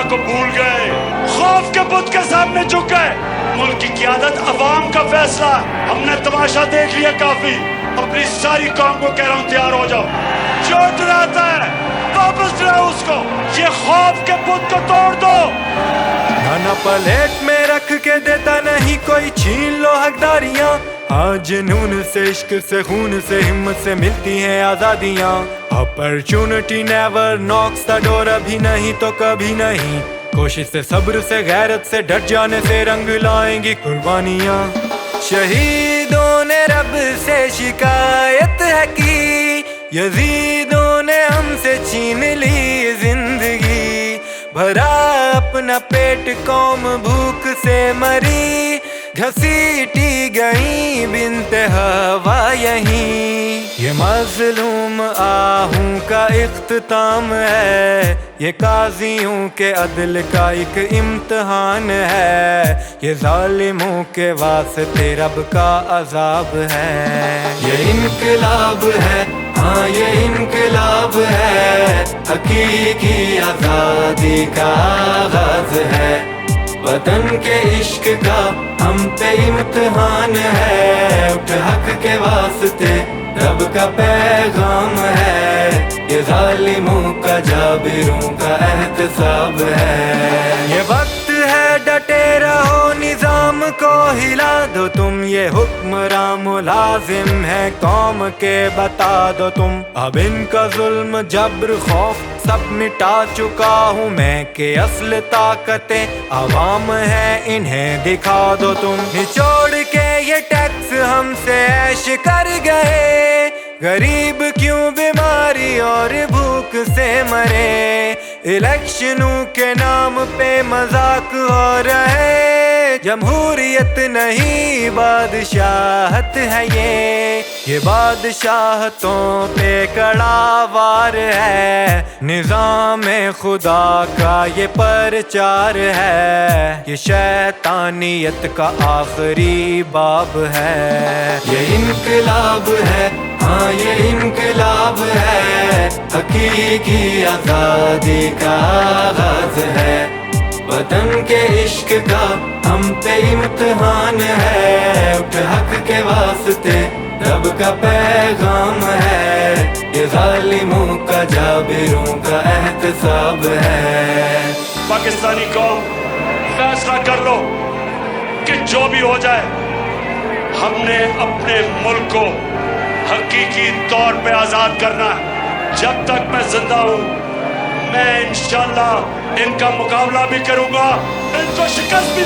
को भूल गए, खौफ के बुत के सामने झुक गए। मुल्क की क़यादत अवाम का फैसला। हमने तमाशा देख लिया काफी। अपनी सारी कौम को कह रहा हूँ तैयार हो जाओ। जो डराता है वापस लाओ उसको। ये खौफ के बुत को तोड़ दो। खाना प्लेट में रख के देता नहीं कोई, छीन लो हकदारियाँ। आज नून से, इश्क से, खून से, हिम्मत से मिलती हैं आजादियाँ। Opportunity never knocks the door, अभी नहीं तो कभी नहीं। कोशिश से, सब्र से, गैरत से, डट जाने से रंग लाएंगी कुर्बानियाँ। शहीदों ने रब से शिकायत है की, यजीदों ने हमसे छीन ली जिंदगी। भरा अपना पेट कौम भूख से मरी, घसीटी गई बिन्त हवा यहीं। ये मजलूम आहूं का इख्तिताम है, ये काजियों के अदल का एक इम्तिहान है। ये जालिमों के वास्ते रब का अजाब है। ये इनकलाब है, हाँ ये इनकलाब है, हकीकी आजादी का आगाज है। वतन के इश्क का हम पे इम्तिहान है, उठ हक के वास्ते रब का पैगाम है। ये जालिमों का, जाबिरों का एहतसाब है। ये वक्त है डटे रहो, निजाम को हिला दो तुम। ये हुक्मरान मुलाजिम है कौम के, बता दो तुम। अब इनका जुल्म, जब्र, खौफ सब मिटा चुका हूँ मैं, कि असल ताकतें आवाम है, इन्हें दिखा दो तुम। निचोड़ के ये टैक्स हमसे ऐश कर गए, गरीब क्यों बीमारी और भूख से मरे। इलेक्शनों के नाम पे मजाक हो रहे, जमहूरियत नहीं बादशाहत है ये बादशाहतों पे कड़ा वार है। निज़ाम खुदा का ये प्रचार है, ये शैतानियत का आखिरी बाब है। ये इनकलाब है, हाँ ये इनकलाब है, हकीकी आजादी का आगाज है। वतन के इश्क का हम पे इम्तिहान है, उठ हक के वास्ते रब का पैगाम है। ये जालिमों का, जाबिरों का एहतसाब है। पाकिस्तानी कौम फैसला कर लो कि जो भी हो जाए, हमने अपने मुल्क को हकीकी तौर पे आजाद करना है। जब तक मैं जिंदा हूँ, मैं इंशाल्लाह इनका मुकाबला भी करूंगा, इनको शिकस्त भी